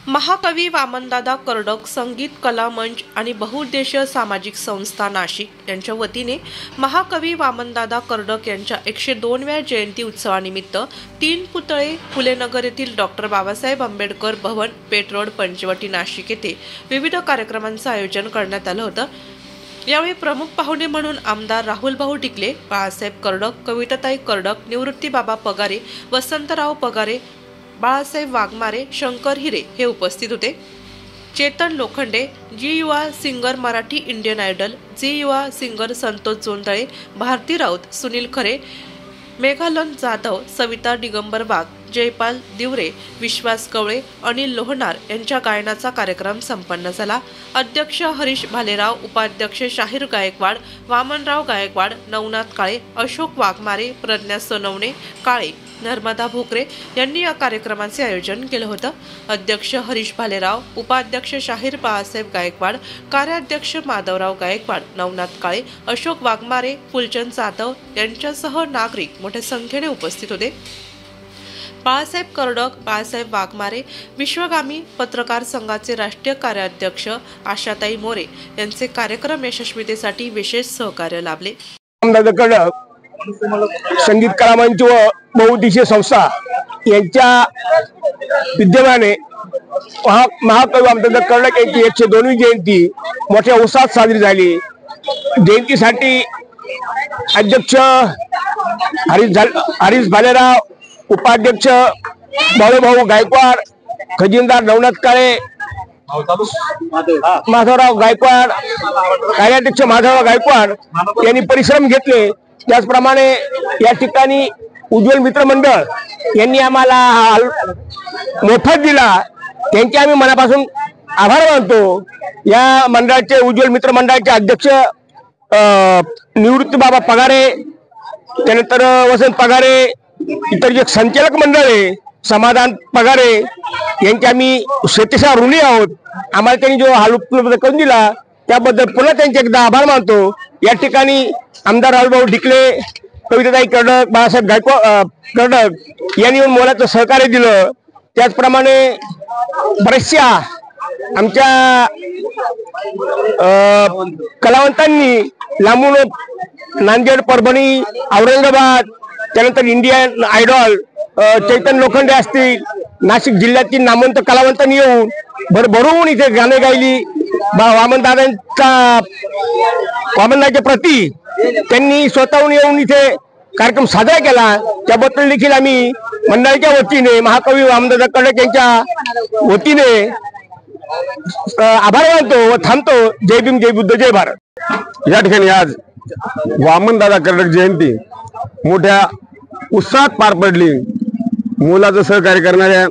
महाकवी वामनदादा कर्डक संगीत कला मंच आणि बहुउद्देशीय सामाजिक संस्था नाशिक यांच्या वतीने महाकवी वामनदादा कर्डक यांच्या 102व्या जयंती उत्सवानिमित्त 3 पुतळे फुलेनगर येथील डॉक्टर बाबासाहेब आंबेडकर भवन पेठ रोड पंचवटी नाशिक येथे विविध कार्यक्रमांचे आयोजन करण्यात आलं होतं। यावेळी प्रमुख पाहुणे म्हणून आमदार राहुल भाऊ टिकले, बाळासाहेब कर्डक, कविताताई कर्डक, निवृत्ती बाबा पगारे, वसंतराव पगारे, बाळासाहेब वाघमारे, शंकर हिरे हे उपस्थित होते। चेतन लोखंडे, जी युवा सिंगर मराठी इंडियन आयडल, जी युवा सिंगर संतोष जोंधळे, भारती राऊत, सुनील खरे, मेघालन जाधव, सविता दिगंबर वाघ, जयपाल दिवरे, विश्वास कवळे, अनिल लोहनार यांच्या गायनाचा कार्यक्रम संपन्न झाला। अध्यक्ष हरीश भालेराव, उपाध्यक्ष शाहीर गायकवाड, वामनराव गायकवाड, नवनाथ काळे, अशोक वाघमारे, प्रज्ञा सोनवणे काळे, नर्मदा भोकरे यांनी या कार्यक्रमाचे आयोजन केलं होतं। अध्यक्ष हरीश भालेराव, उपाध्यक्ष शाहीर बाळासाहेब गायकवाड, कार्याध्यक्ष माधवराव गायकवाड, नवनाथ काळे, अशोक वाघमारे, फुलचंद जाधव यांच्यासह नागरिक मोठ्या संख्येने उपस्थित होते। बाळासाहेब कर्डक, बाळासाहेब वाघमारे, विश्वगामी पत्रकार संघाचे राष्ट्रीय कार्याध्यक्ष आशाताई मोरे यांचे कार्यक्रम यशस्वीतेसाठी विशेष सहकार्य लाभले। संगीत कला मंच व बहुउद्देशीय संस्था यांच्या विद्यमाने महाकवी वामनदादा कर्डक यांची 102वी जयंती मोठ्या उत्साहात साजरी झाली। जयंतीसाठी अध्यक्ष हरीश भालेराव, उपाध्यक्ष बाळूभाऊ गायकवाड, खजिनदार नवनाथ काळे, माधवराव गायकवाड, कार्याध्यक्ष माधवराव गायकवाड यांनी परिश्रम घेतले। त्याचप्रमाणे या ठिकाणी उज्ज्वल मित्र मंडळ यांनी आम्हाला मोफत दिला, त्यांचे आम्ही मनापासून आभार मानतो। या मंडळाचे उज्ज्वल मित्र मंडळाचे अध्यक्ष निवृत्ती बाबा पगारे, त्यानंतर वसंत पगारे, इतर जे संचालक मंडळ आहे समाधान पगारे यांचे आम्ही शेतीशा ऋणी आहोत। आम्हाला त्यांनी जो हाल उपलब्ध करून दिला त्याबद्दल पुन्हा त्यांचे एकदा आभार मानतो। या ठिकाणी आमदार राहुल भाऊ टिकले, कविताताई कर्डक, बाळासाहेब कर्डक यांनी मोलाचं सहकार्य दिलं। त्याचप्रमाणे बऱ्याचशा आमच्या कलावंतांनी लांबून नांदेड, परभणी, औरंगाबाद, त्यानंतर इंडियन आयडॉल चैतन लोखंडे असतील, नाशिक जिल्ह्यातील नामवंत कलावंतांनी येऊन भरभरून इथे गाणे गायली। वामनदादाच्या प्रती त्यांनी स्वतःहून येऊन इथे कार्यक्रम साजरा केला, त्याबद्दल देखील आम्ही मंडळाच्या वतीने महाकवी वामनदादा कर्डक यांच्या वतीने आभार मानतो व थांबतो। जय भीम, जय बुद्ध, जय भारत। या ठिकाणी आज वामनदादा कर्डक जयंती मोठ्या उत्साहात पार पडली। मोलाचं सहकार्य करणाऱ्या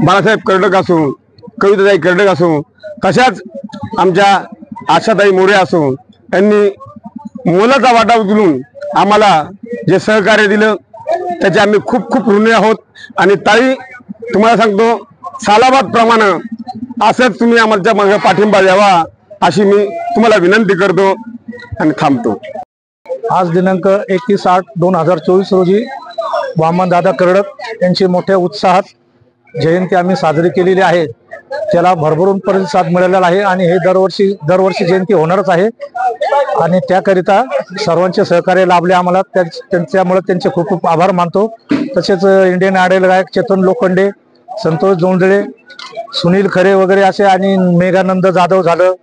बाळासाहेब कर्डक असो, कविताताई कर्डक असो, तशाच आमच्या आशाताई मोरे असो, यांनी मोलाचा वाटा उचलून आम्हाला जे सहकार्य दिलं त्याचे आम्ही खूप खूप ऋणी आहोत। आणि ताई तुम्हाला सांगतो, सालाबाद प्रमाणे असंच तुम्ही आमच्या मागे पाठिंबा द्यावा अशी मी तुम्हाला विनंती करतो आणि थांबतो। आज दिनांक 21/8/2024 रोजी वामनदादा कर्डक यांची मोठ्या उत्साहात जयंती आम्ही साजरी केलेली आहे। त्याला भरभरून प्रतिसाद मिळालेला आहे आणि हे दरवर्षी जयंती होणारच आहे आणि त्याकरिता सर्वांचे सहकार्य लाभले आम्हाला। त्यामुळे त्यांचे खूप खूप आभार मानतो। तसेच इंडियन आयडल गायक चेतन लोखंडे, संतोष जोंधळे, सुनील खरे वगैरे असे आणि मेघानंद जाधव झालं,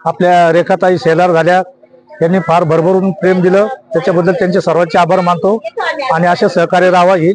आपल्या रेखाताई सेलार झाल्या, यांनी फार भरभरून प्रेम दिलं, त्याच्याबद्दल त्यांचे सर्वांचे आभार मानतो आणि असे सहकार्य राहावा ही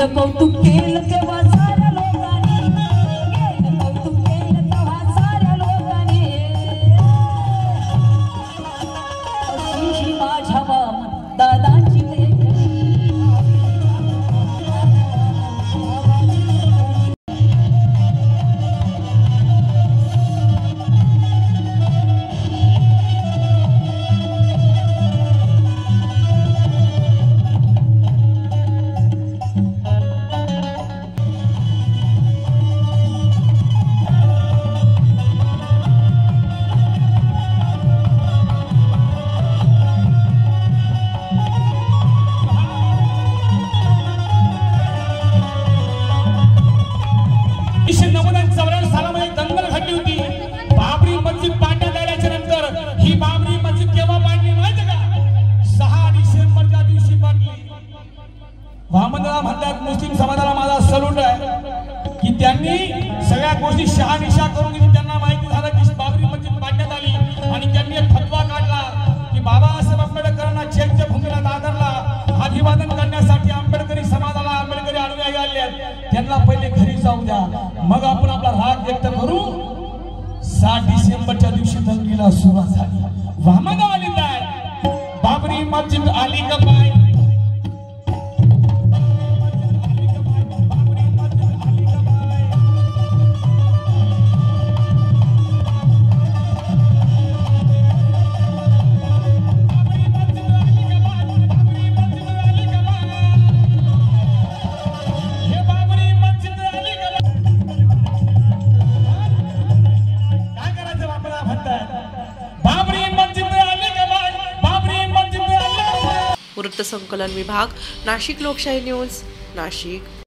गेलं कौतुक केलं तेव्हा साऱ्या लोकांनी, गेलं कौतुक केलं तेव्हा साऱ्या लोकांनी. अशी माझ्या वामन दादांची लेखणी. सालामध्ये दंगल घडली होती. बाबरी मस्जिद पाडण्यात आल्याच्या नंतर ही बाबरी मस्जिद केव्हा पाडली माहिती का? 6 डिसेंबरच्या दिवशी पाडली. वामनदादा म्हणतात मुस्लिम समाजाला माझा सलूट आहे की त्यांनी सगळ्या गोष्टी शहानिशा करून दिली. त्यांना माहिती झालं की बाबरी मस्जिद पाडण्यात आली आणि त्यांनी एक फतवा काढला की बाबासाहेब आंबेडकरांना चैत्य भूमीला दादरला अभिवादन करण्यासाठी आंबेडकरी समाजाला आंबेडकरी अनुयायी आले, त्यांना पहिले घरी जाऊ द्या, मग आपण आपला राग व्यक्त करू. 7 डिसेंबरच्या दिवशी दंगलीला सुरुवात झाली. वामनदादा लिहितात बाबरी मस्जिद आली का पाय, वृत्तसंकलन विभाग, नाशिक लोकशाही न्यूज, नाशिक.